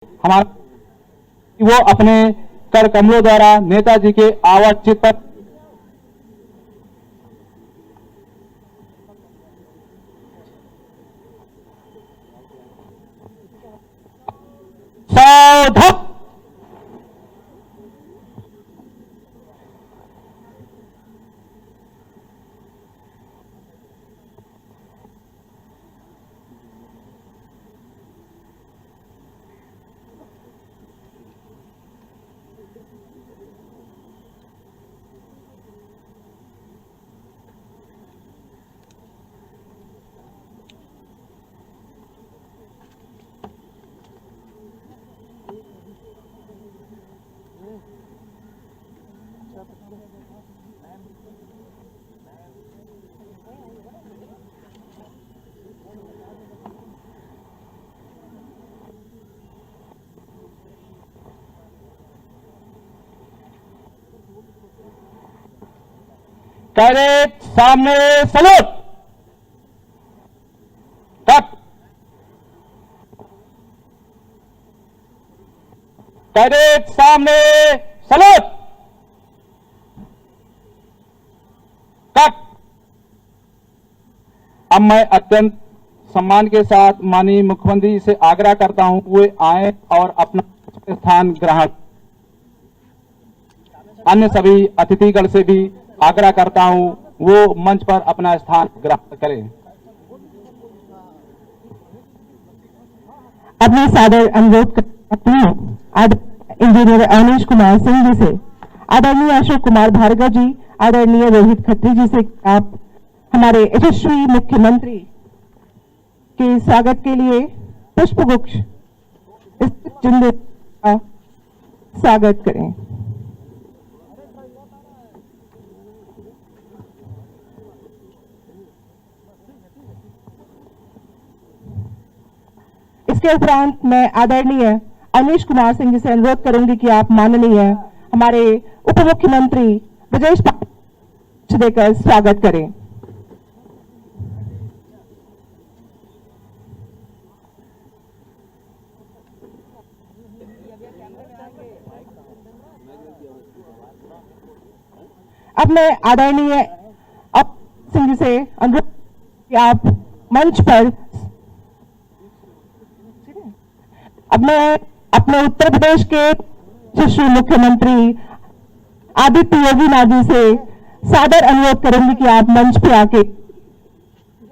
हमारा वो अपने कर कमलों द्वारा नेताजी के आवाज चित पर सावधान। कैडेट सामने सलूट। कट। कैडेट सामने सलूट। कट। अब मैं अत्यंत सम्मान के साथ माननीय मुख्यमंत्री से आग्रह करता हूं वे आए और अपना स्थान ग्रहण। अन्य सभी अतिथिगण से भी आग्रह करता हूं वो मंच पर अपना स्थान ग्रहण करें। अब मैं सादर अनुरोध करती हूँ इंजीनियर अवनीश कुमार सिंह जी से, आदरणीय अशोक कुमार भार्गव जी, आदरणीय रोहित खत्री जी से आप हमारे यशस्वी मुख्यमंत्री के स्वागत के लिए पुष्पगुच्छ चिन्ह का स्वागत करें। इसके उपरांत मैं आदरणीय अवनीश कुमार सिंह जी से अनुरोध करूंगी कि आप माननीय हमारे उप मुख्यमंत्री ब्रजेश पाठक देकर स्वागत करें। अब मैं आदरणीय सिंह जी से अनुरोध कि आप मंच पर, अब मैं अपने उत्तर प्रदेश के यशस्वी मुख्यमंत्री आदित्य योगी नाथ जी से सादर अनुरोध करूंगी कि आप मंच पे आके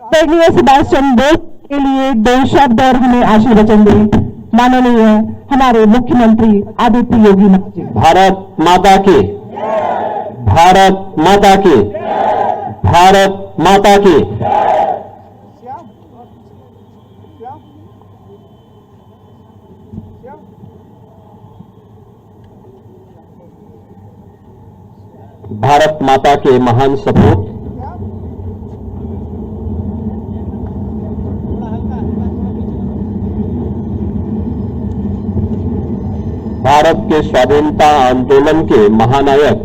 आदरणीय सुभाष चंद्र बोस के लिए 2 शब्द और हमें आशीर्वचन दें। माननीय हमारे मुख्यमंत्री आदित्य योगी नाथ जी। भारत माता की, भारत माता की, भारत माता की। भारत माता के महान सपूत भारत के स्वाधीनता आंदोलन के महानायक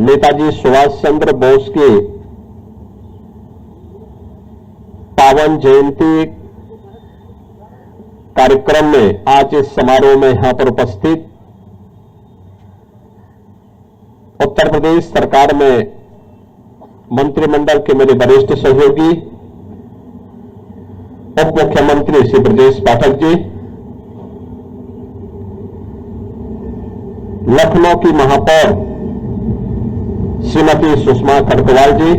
नेताजी सुभाष चंद्र बोस के पावन जयंती कार्यक्रम में आज इस समारोह में यहां पर उपस्थित उत्तर प्रदेश सरकार में मंत्रिमंडल के मेरे वरिष्ठ सहयोगी उप मुख्यमंत्री श्री ब्रजेश पाठक जी, लखनऊ की महापौर श्रीमती सुषमा खड़गवाल जी,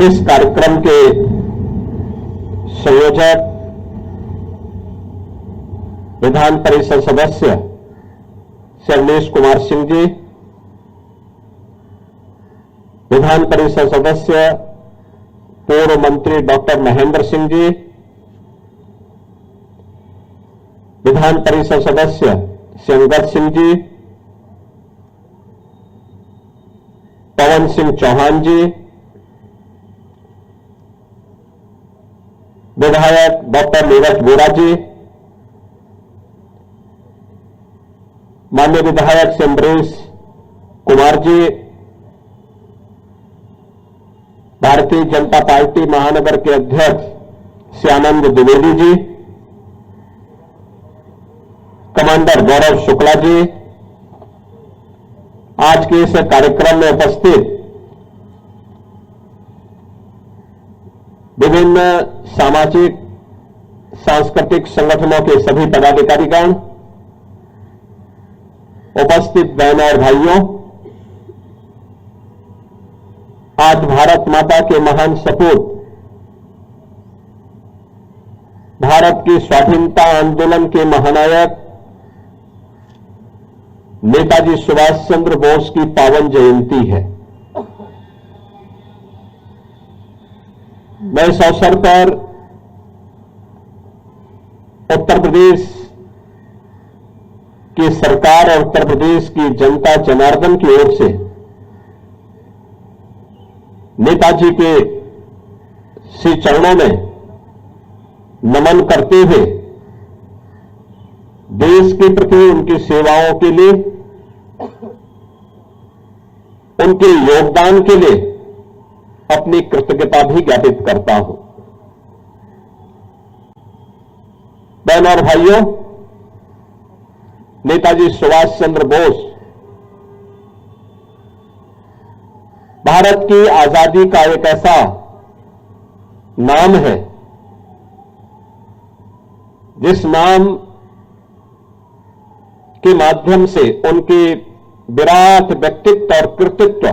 इस कार्यक्रम के संयोजक विधान परिषद सदस्य श्री अवनीश कुमार सिंह जी, विधान परिषद सदस्य पूर्व मंत्री डॉक्टर महेंद्र सिंह जी, विधान परिषद सदस्य श्री अंगद सिंह जी, पवन सिंह चौहान जी, विधायक डॉक्टर नीरज वोरा जी, माननीय विधायक श्री अमरीश कुमार जी, भारतीय भारतीय जनता पार्टी महानगर के अध्यक्ष श्यानंद द्विवेदी जी, कमांडर गौरव शुक्ला जी, आज के इस कार्यक्रम में उपस्थित विभिन्न सामाजिक सांस्कृतिक संगठनों के सभी पदाधिकारीगण, उपस्थित बहनों और भाइयों, आज भारत माता के महान सपूत, भारत की स्वाधीनता आंदोलन के महानायक नेताजी सुभाष चंद्र बोस की पावन जयंती है। मैं इस अवसर पर उत्तर प्रदेश की सरकार और उत्तर प्रदेश की जनता जनार्दन की ओर से नेताजी के श्री चरणों में नमन करते हुए देश के प्रति उनकी सेवाओं के लिए, उनके योगदान के लिए अपनी कृतज्ञता भी ज्ञापित करता हूं। बहनों और भाइयों, नेताजी सुभाष चंद्र बोस भारत की आजादी का एक ऐसा नाम है जिस नाम के माध्यम से उनके विराट व्यक्तित्व और कृतित्व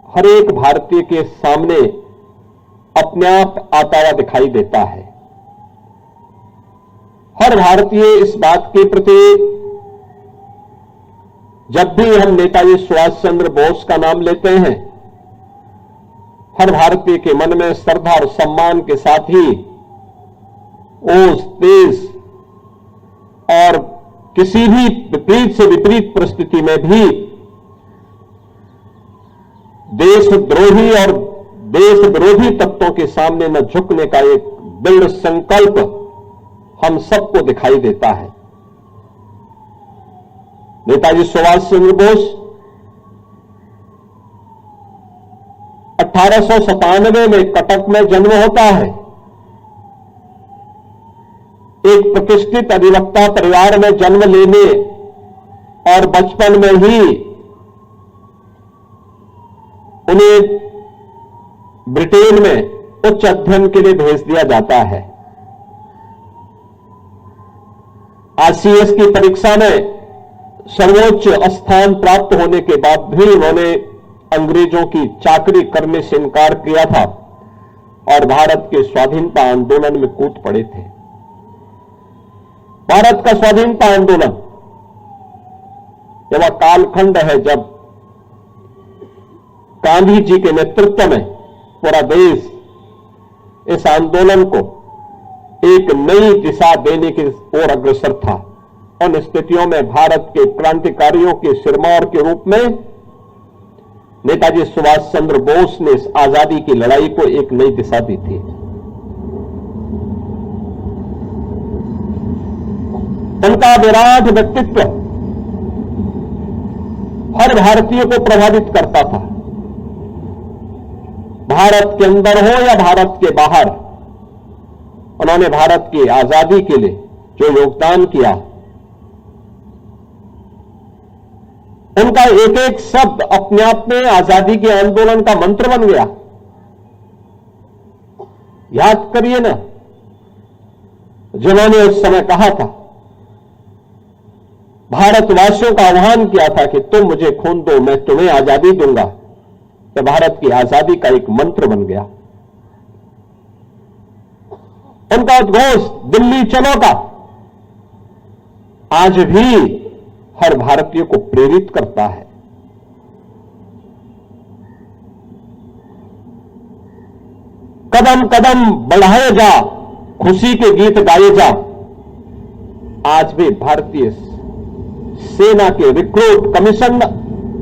हर एक भारतीय के सामने अपने आप आता हुआ दिखाई देता है। हर भारतीय इस बात के प्रति जब भी हम नेताजी सुभाष चंद्र बोस का नाम लेते हैं, हर भारतीय के मन में श्रद्धा और सम्मान के साथ ही ओस, तेज और किसी भी विपरीत से विपरीत परिस्थिति में भी देशद्रोही और देश विरोधी तत्वों के सामने न झुकने का एक दृढ़ संकल्प हम सबको दिखाई देता है। नेताजी सुभाष चंद्र बोस 1897 में कटक में जन्म होता है। एक प्रतिष्ठित अधिवक्ता परिवार में जन्म लेने और बचपन में ही उन्हें ब्रिटेन में उच्च अध्ययन के लिए भेज दिया जाता है। आरसीएस की परीक्षा में सर्वोच्च स्थान प्राप्त होने के बाद भी उन्होंने अंग्रेजों की चाकरी करने से इनकार किया था और भारत के स्वाधीनता आंदोलन में कूद पड़े थे। भारत का स्वाधीनता आंदोलन यह कालखंड है जब गांधी जी के नेतृत्व में पूरा देश इस आंदोलन को एक नई दिशा देने की ओर अग्रसर था। उन स्थितियों में भारत के क्रांतिकारियों के सिरमौर के रूप में नेताजी सुभाष चंद्र बोस ने इस आजादी की लड़ाई को एक नई दिशा दी थी। उनका विराट व्यक्तित्व हर भारतीय को प्रभावित करता था। भारत के अंदर हो या भारत के बाहर, उन्होंने भारत की आजादी के लिए जो योगदान किया, उनका एक एक शब्द अपने आप में आजादी के आंदोलन का मंत्र बन गया। याद करिए ना, जिन्होंने उस समय कहा था, भारतवासियों का आह्वान किया था कि तुम मुझे खून दो, मैं तुम्हें आजादी दूंगा, यह भारत की आजादी का एक मंत्र बन गया। उनका उद्घोष दिल्ली चलो का आज भी हर भारतीय को प्रेरित करता है। कदम कदम बढ़ाए जा, खुशी के गीत गाए जा, आज भी भारतीय सेना के रिक्रूट कमीशन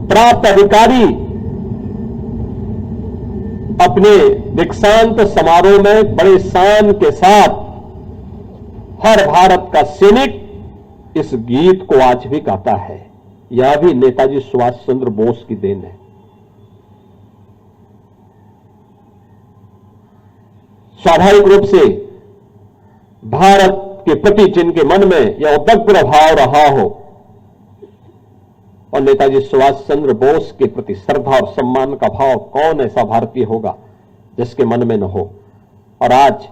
प्राप्त अधिकारी अपने दीक्षांत समारोह में बड़े शान के साथ हर भारत का सैनिक इस गीत को आज भी गाता है। यह भी नेताजी सुभाष चंद्र बोस की देन है। स्वाभाविक रूप से भारत के प्रति जिनके मन में यह उदग्र भाव रहा हो और नेताजी सुभाष चंद्र बोस के प्रति श्रद्धा और सम्मान का भाव, कौन ऐसा भारतीय होगा जिसके मन में न हो। और आज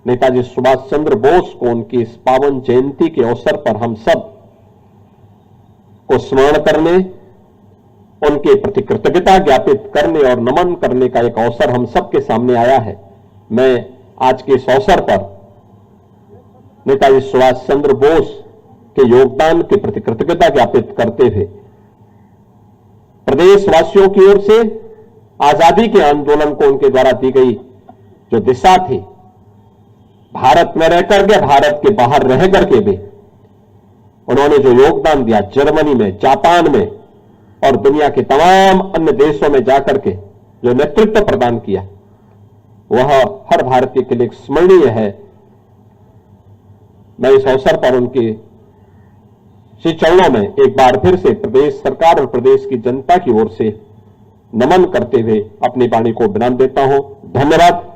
नेताजी सुभाष चंद्र बोस को उनकी इस पावन जयंती के अवसर पर हम सब को स्मरण करने, उनके प्रति कृतज्ञता ज्ञापित करने और नमन करने का एक अवसर हम सबके सामने आया है। मैं आज के इस अवसर पर नेताजी सुभाष चंद्र बोस के योगदान के प्रति कृतज्ञता ज्ञापित करते हुए प्रदेशवासियों की ओर से आजादी के आंदोलन को उनके द्वारा दी गई जो दिशा थी, भारत में रह करके, भारत के बाहर रह करके भी उन्होंने जो योगदान दिया, जर्मनी में, जापान में और दुनिया के तमाम अन्य देशों में जाकर के जो नेतृत्व प्रदान किया, वह हर भारतीय के लिए स्मरणीय है। मैं इस अवसर पर उनके श्री चरणों में एक बार फिर से प्रदेश सरकार और प्रदेश की जनता की ओर से नमन करते हुए अपनी वाणी को विराम देता हूं। धन्यवाद।